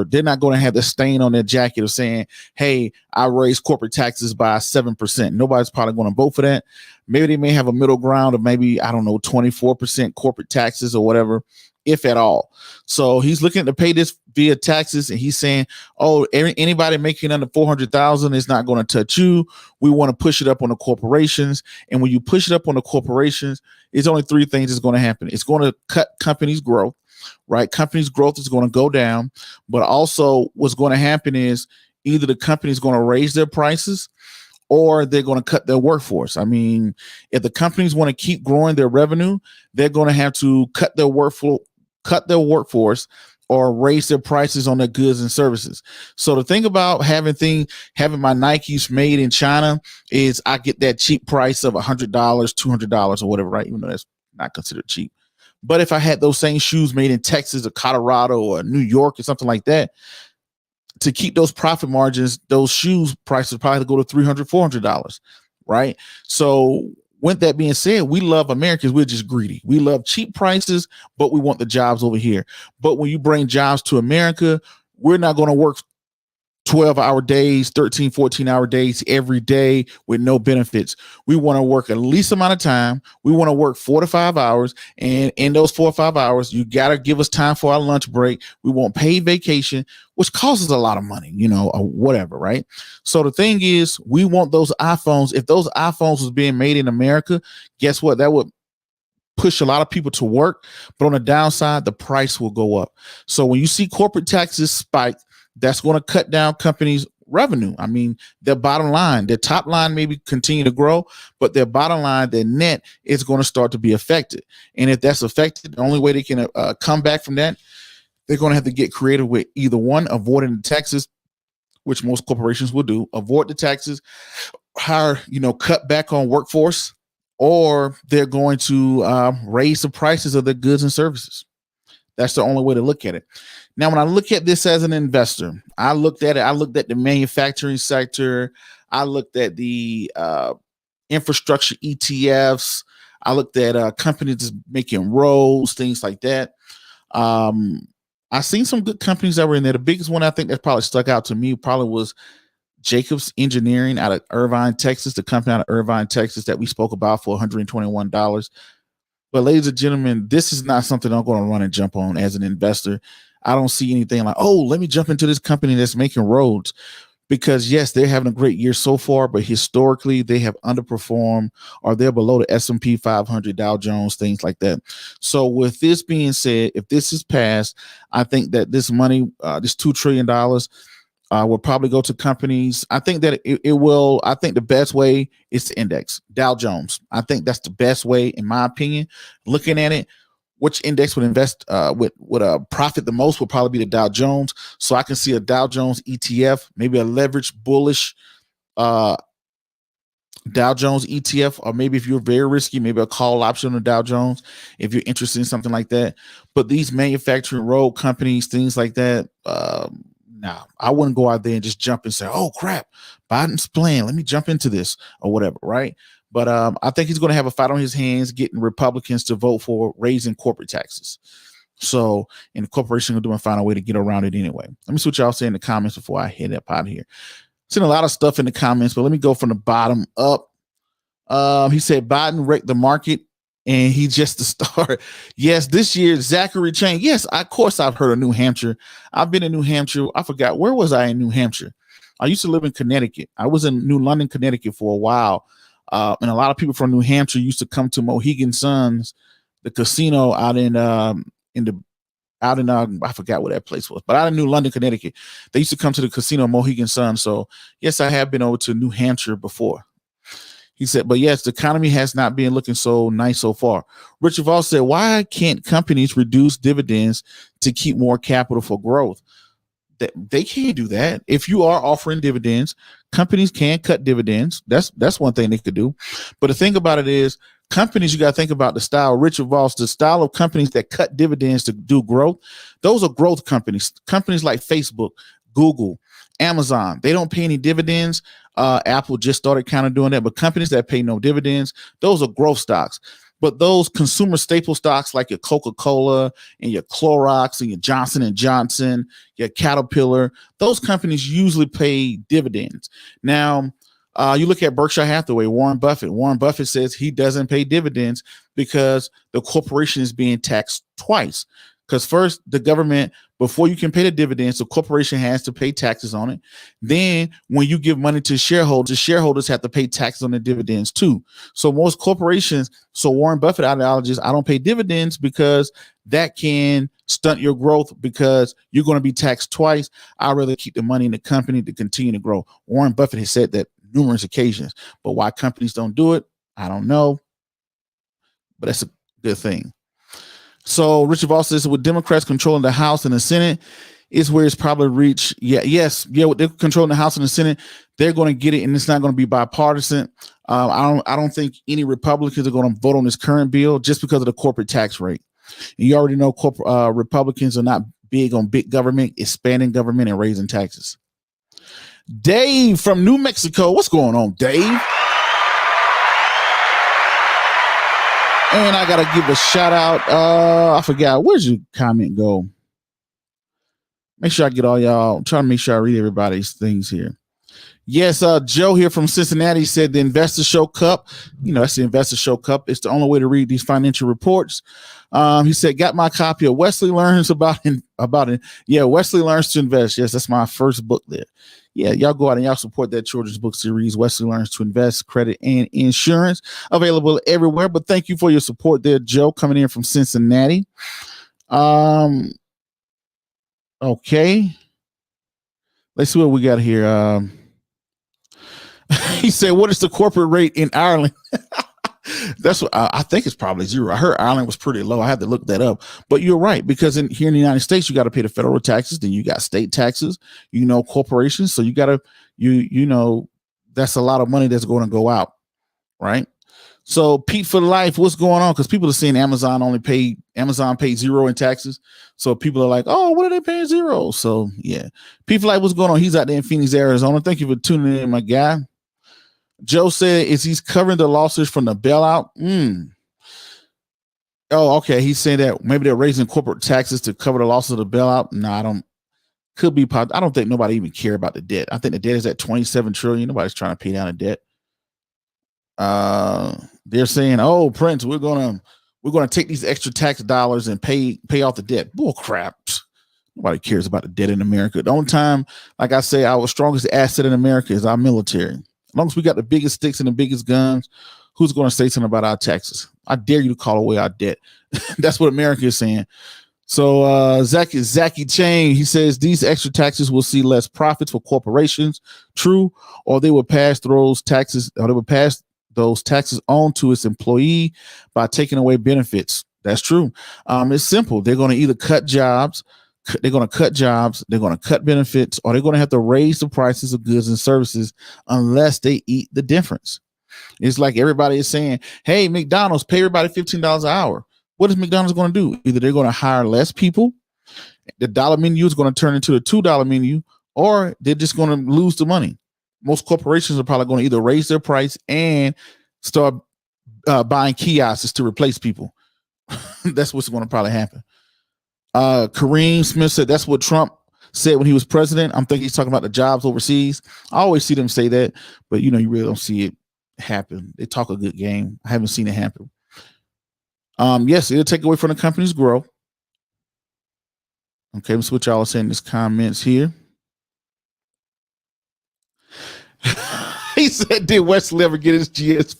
they're not going to have the stain on their jacket of saying, hey, I raised corporate taxes by 7%. Nobody's probably going to vote for that. Maybe they may have a middle ground of maybe, I don't know, 24% corporate taxes or whatever, if at all. So he's looking to pay this via taxes, and he's saying, oh, anybody making under 400,000 is not going to touch you. We want to push it up on the corporations. And when you push it up on the corporations, it's only three things that's going to happen. It's going to cut companies' growth, right? Companies' growth is going to go down, but also what's going to happen is either the company is going to raise their prices or they're going to cut their workforce. I mean, if the companies want to keep growing their revenue, they're going to have to cut their workforce or raise their prices on their goods and services. So the thing about having my Nikes made in China is I get that cheap price of $100, $200 or whatever, right? Even though that's not considered cheap. But if I had those same shoes made in Texas or Colorado or New York or something like that, to keep those profit margins, those shoes prices probably go to $300, $400, right? So with that being said, we love Americans. We're just greedy. We love cheap prices, but we want the jobs over here. But when you bring jobs to America, we're not going to work 12-hour days, 13, 14-hour days every day with no benefits. We want to work a least amount of time. We want to work 4 to 5 hours. And in those 4 or 5 hours, you got to give us time for our lunch break. We want paid vacation, which costs us a lot of money, or whatever, right? So the thing is, we want those iPhones. If those iPhones was being made in America, guess what? That would push a lot of people to work. But on the downside, the price will go up. So when you see corporate taxes spike, that's going to cut down companies' revenue. I mean, their bottom line, their top line maybe continue to grow, but their bottom line, their net, is going to start to be affected. And if that's affected, the only way they can come back from that, they're going to have to get creative with either one, avoiding the taxes, which most corporations will do, avoid the taxes, cut back on workforce, or they're going to raise the prices of their goods and services. That's the only way to look at it. Now, when I look at this as an investor, I looked at the manufacturing sector. I looked at the infrastructure ETFs. I looked at companies making roads, things like that. I seen some good companies that were in there. The biggest one I think that probably stuck out to me probably was Jacobs Engineering out of Irvine, Texas, the company out of Irvine, Texas that we spoke about for $121. But ladies and gentlemen, this is not something I'm going to run and jump on as an investor. I don't see anything like, oh, let me jump into this company that's making roads, because yes, they're having a great year so far, but historically they have underperformed, or they're below the S&P 500, Dow Jones, things like that. So with this being said, if this is passed, I think that this money, this $2 trillion, will probably go to companies. I think that it will. I think the best way is to index Dow Jones. I think that's the best way, in my opinion. Looking at it, which index would invest would profit the most would probably be the Dow Jones. So I can see a Dow Jones ETF, maybe a leveraged bullish Dow Jones ETF, or maybe if you're very risky, maybe a call option on the Dow Jones if you're interested in something like that. But these manufacturing road companies, things like that, no, I wouldn't go out there and just jump and say, oh crap, Biden's playing, let me jump into this or whatever, right? But I think he's going to have a fight on his hands getting Republicans to vote for raising corporate taxes. So, and the corporation will do and find a way to get around it anyway. Let me see what y'all say in the comments before I head up out of here. Seen a lot of stuff in the comments, but let me go from the bottom up. He said Biden wrecked the market and he just the star. Yes, this year, Zachary Chain. Yes, of course, I've heard of New Hampshire. I've been in New Hampshire. I forgot, where was I in New Hampshire? I used to live in Connecticut. I was in New London, Connecticut for a while. And a lot of people from New Hampshire used to come to Mohegan Sun's, the casino out in I forgot what that place was, but out in New London, Connecticut. They used to come to the casino Mohegan Sun. So yes, I have been over to New Hampshire before. He said, but yes, the economy has not been looking so nice so far. Richard Voss said, why can't companies reduce dividends to keep more capital for growth? They can't do that. If you are offering dividends, companies can cut dividends. That's one thing they could do. But the thing about it is, companies, you got to think about the style. Richard Voss, the style of companies that cut dividends to do growth, those are growth companies. Companies like Facebook, Google, Amazon, they don't pay any dividends. Apple just started kind of doing that, but companies that pay no dividends, those are growth stocks. But those consumer staple stocks like your Coca-Cola and your Clorox and your Johnson and Johnson, your Caterpillar, those companies usually pay dividends. Now, you look at Berkshire Hathaway, Warren Buffett. Warren Buffett says he doesn't pay dividends because the corporation is being taxed twice. Because first, the government, before you can pay the dividends, the corporation has to pay taxes on it. Then when you give money to shareholders, the shareholders have to pay taxes on the dividends too. So most corporations, so Warren Buffett ideology is I don't pay dividends because that can stunt your growth because you're going to be taxed twice. I'd rather keep the money in the company to continue to grow. Warren Buffett has said that numerous occasions, but why companies don't do it, I don't know. But that's a good thing. So Richard Voss says with Democrats controlling the House and the Senate is where it's probably reached. With they're controlling the House and the Senate, they're going to get it, and it's not going to be bipartisan. I don't think any Republicans are going to vote on this current bill just because of the corporate tax rate. And you already know Republicans are not big on big government, expanding government, and raising taxes. Dave from New Mexico, what's going on, Dave? And I gotta give a shout out. I forgot, where's your comment go? Make sure I get all y'all. I'm trying to make sure I read everybody's things here. Yes, Joe here from Cincinnati said the Investor Show Cup. That's the Investor Show Cup. It's the only way to read these financial reports. He said, got my copy of Wesley Learns about it. Yeah, Wesley Learns to Invest. Yes, that's my first book there. Yeah, y'all go out and y'all support that children's book series, Wesley Learns to Invest, Credit, and Insurance, available everywhere. But thank you for your support there, Joe, coming in from Cincinnati. Okay. Let's see what we got here. He said, what is the corporate rate in Ireland? That's what I think it's probably zero. I heard Ireland was pretty low. I had to look that up, but you're right, because here in the United States, you got to pay the federal taxes. Then you got state taxes, corporations. So you got to, that's a lot of money that's going to go out. Right. So Pete for life, what's going on? Because people are saying Amazon paid zero in taxes. So people are like, oh, what are they paying zero? So yeah, Pete for life, what's going on? He's out there in Phoenix, Arizona. Thank you for tuning in, my guy. Joe said, is he's covering the losses from the bailout? Oh, okay. He's saying that maybe they're raising corporate taxes to cover the losses of the bailout. No, I don't think nobody even care about the debt. I think the debt is at 27 trillion. Nobody's trying to pay down the debt. They're saying, oh, Prince, we're gonna take these extra tax dollars and pay off the debt. Bull crap. Nobody cares about the debt in America. The only time, like I say, our strongest asset in America is our military. As long as we got the biggest sticks and the biggest guns, who's going to say something about our taxes? I dare you to call away our debt. That's what America is saying. So Zaki Chang, he says these extra taxes will see less profits for corporations. True, or they will pass those taxes, on to its employee by taking away benefits. That's true. It's simple. They're going to either cut jobs, they're going to cut benefits, or they're going to have to raise the prices of goods and services unless they eat the difference. It's like everybody is saying, hey, McDonald's, pay everybody $15 an hour. What is McDonald's going to do? Either they're going to hire less people, the dollar menu is going to turn into a $2 menu, or they're just going to lose the money. Most corporations are probably going to either raise their price and start buying kiosks to replace people. That's what's going to probably happen. Kareem Smith said that's what Trump said when he was president. I'm thinking he's talking about the jobs overseas. I always see them say that, but you really don't see it happen. They talk a good game. I haven't seen it happen. Yes, it'll take away from the company's growth. Okay, let's switch y'all saying these comments here. He said, did Wesley ever get his GS?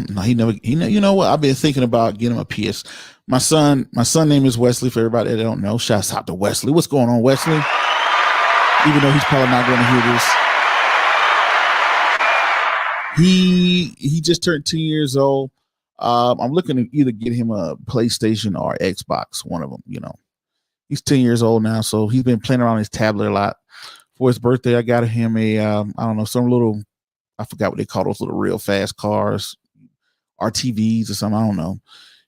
No, he never. You know what? I've been thinking about getting him a PS. My son name is Wesley. For everybody that don't know, shouts out to Wesley. What's going on, Wesley? Even though he's probably not going to hear this. He just turned 10 years old. I'm looking to either get him a PlayStation or Xbox, one of them. He's 10 years old now, so he's been playing around his tablet a lot. For his birthday, I got him a I don't know, some little, I forgot what they call those little real fast cars, RTVs or something. I don't know.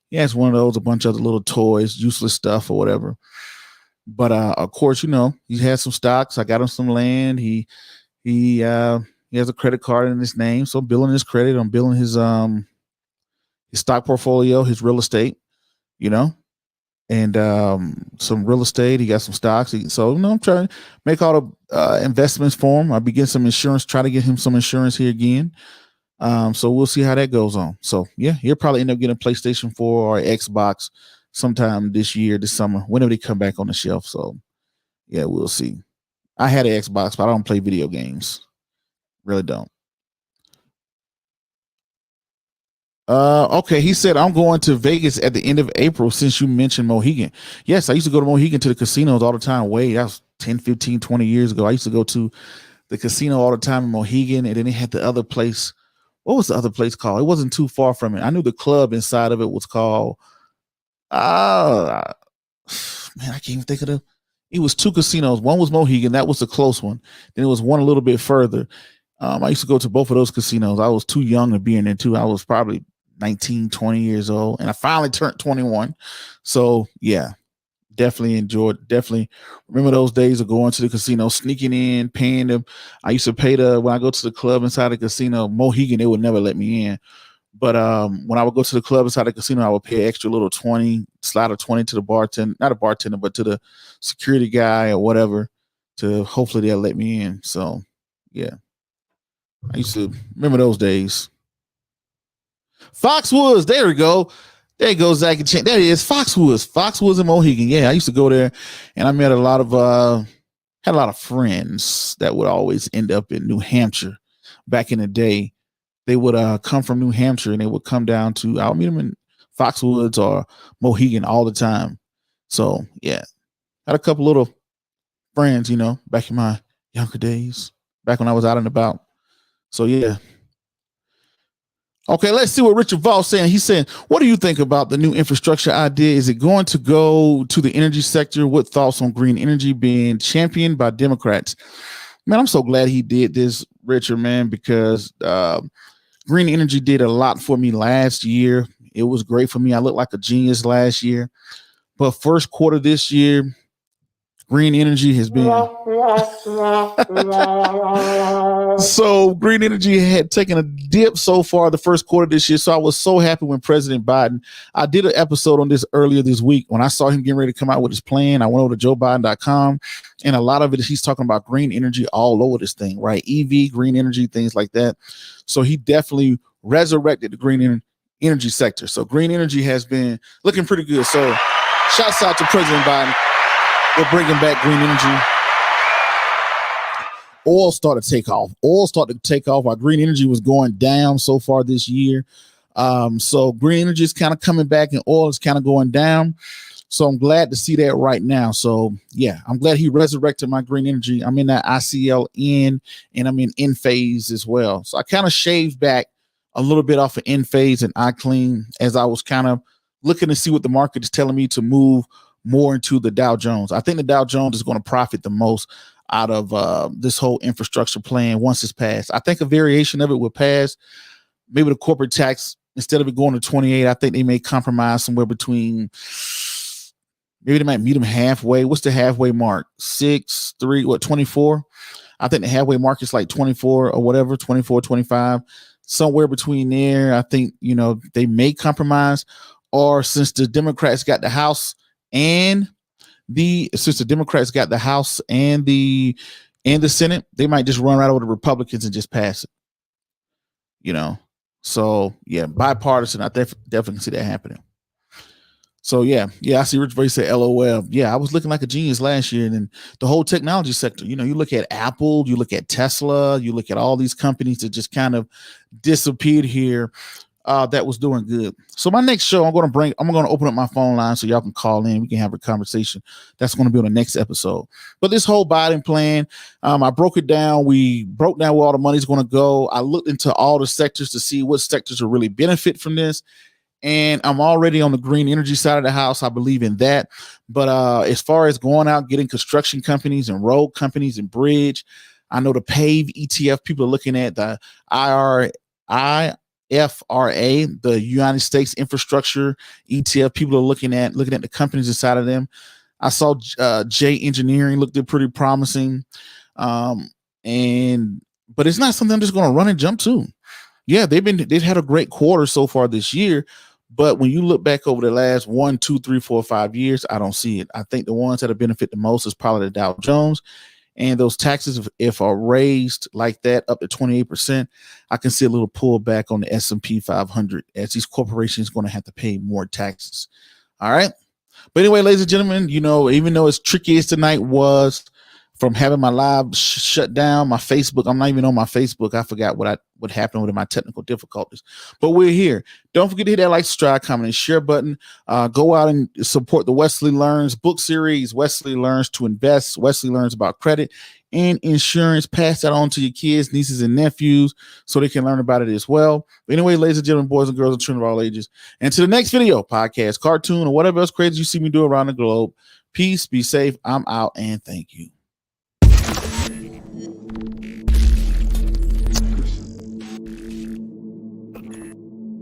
He has one of those, a bunch of other little toys, useless stuff or whatever. But of course, he has some stocks. I got him some land. He has a credit card in his name, so I'm billing his credit. I'm billing his stock portfolio, his real estate, you know, and some real estate. He got some stocks. So I'm trying to make all the investments for him. I'll be getting some insurance. Try to get him some insurance here again. So we'll see how that goes on. So yeah, he'll probably end up getting a PlayStation 4 or Xbox sometime this summer, whenever they come back on the shelf. So yeah, we'll see. I had an Xbox, but I don't play video games. Really don't. Okay, he said, I'm going to Vegas at the end of April since you mentioned Mohegan. Yes, I used to go to Mohegan to the casinos all the time. That was 10, 15, 20 years ago. I used to go to the casino all the time in Mohegan, and then they had the other place. What was the other place called? It wasn't too far from it. I knew the club inside of it was called, man, I can't even think of it was two casinos. One was Mohegan. That was a close one. Then it was one a little bit further. I used to go to both of those casinos. I was too young to be in there too. I was probably 19, 20 years old, and I finally turned 21. So yeah, definitely remember those days of going to the casino, sneaking in, paying them. I used to pay when I go to the club inside the casino, Mohegan, they would never let me in. But when I would go to the club inside the casino, I would pay extra little 20, slide of 20 to the bartender, not a bartender, but to the security guy or whatever, to hopefully they'll let me in. So yeah, I used to remember those days. Foxwoods, there we go. There you go, Zach and Chen. There it is, Foxwoods and Mohegan. Yeah, I used to go there, and I met had a lot of friends that would always end up in New Hampshire. Back in the day, they would come from New Hampshire and they would come down to. I'll meet them in Foxwoods or Mohegan all the time. So yeah, had a couple little friends, back in my younger days, back when I was out and about. So yeah. Okay, let's see what Richard Vaugh's saying. He's saying, what do you think about the new infrastructure idea? Is it going to go to the energy sector? What thoughts on green energy being championed by Democrats? Man, I'm so glad he did this, Richard, man, because green energy did a lot for me last year. It was great for me. I looked like a genius last year. But first quarter this year, green energy has been so green energy had taken a dip so far the first quarter this year. So I was so happy when President Biden, I did an episode on this earlier this week when I saw him getting ready to come out with his plan. I went over to joebiden.com, and a lot of it is he's talking about green energy all over this thing, right? EV, green energy, things like that. So he definitely resurrected the green energy sector. So green energy has been looking pretty good. So shouts out to President Biden. We're bringing back green energy. Oil started to take off while green energy was going down so far this year. So green energy is kind of coming back and oil is kind of going down. So I'm glad to see that right now. So yeah, I'm glad he resurrected my green energy. I'm in that ICLN and I'm in Enphase as well. So I kind of shaved back a little bit off of Enphase and iClean as I was kind of looking to see what the market is telling me to move more into the Dow Jones. I think the Dow Jones is going to profit the most out of this whole infrastructure plan once it's passed. I think a variation of it will pass. Maybe the corporate tax, instead of it going to 28, I think they may compromise somewhere between, maybe they might meet them halfway. What's the halfway mark? 24? I think the halfway mark is like 24 or whatever, 24, 25, somewhere between there. I think, they may compromise, or since the Democrats got the House and the Senate, they might just run right over the Republicans and just pass it. So yeah, bipartisan. I definitely see that happening. So yeah, I see Rich Very say LOL. Yeah, I was looking like a genius last year, and then the whole technology sector. You look at Apple, you look at Tesla, you look at all these companies that just kind of disappeared here. That was doing good. So my next show, I'm going to open up my phone line so y'all can call in. We can have a conversation. That's going to be on the next episode. But this whole Biden plan, I broke it down. We broke down where all the money's going to go. I looked into all the sectors to see what sectors will really benefit from this. And I'm already on the green energy side of the house. I believe in that. But as far as going out, getting construction companies and road companies and bridge, I know the PAVE ETF, people are looking at the FRA, the United States Infrastructure ETF. People are looking at the companies inside of them. I saw J Engineering looked pretty promising. But it's not something I'm just going to run and jump to. Yeah, they've had a great quarter so far this year, but when you look back over the last 1, 2, 3, 4, 5 years, I don't see it. I think the ones that have benefit the most is probably the Dow Jones, and those taxes, if are raised like that up to 28%, I can see a little pullback on the S&P 500 as these corporations are going to have to pay more taxes. All right. But anyway, ladies and gentlemen, even though as tricky as tonight was from having my live shut down, my Facebook, I'm not even on my Facebook. I forgot what happened with my technical difficulties. But we're here. Don't forget to hit that like, subscribe, comment, and share button. Go out and support the Wesley Learns book series. Wesley Learns to Invest. Wesley learns about credit and insurance. Pass that on to your kids, nieces, and nephews so they can learn about it as well. But anyway, ladies and gentlemen, boys and girls, and children of all ages, and to the next video, podcast, cartoon, or whatever else crazy you see me do around the globe. Peace, be safe. I'm out, and thank you.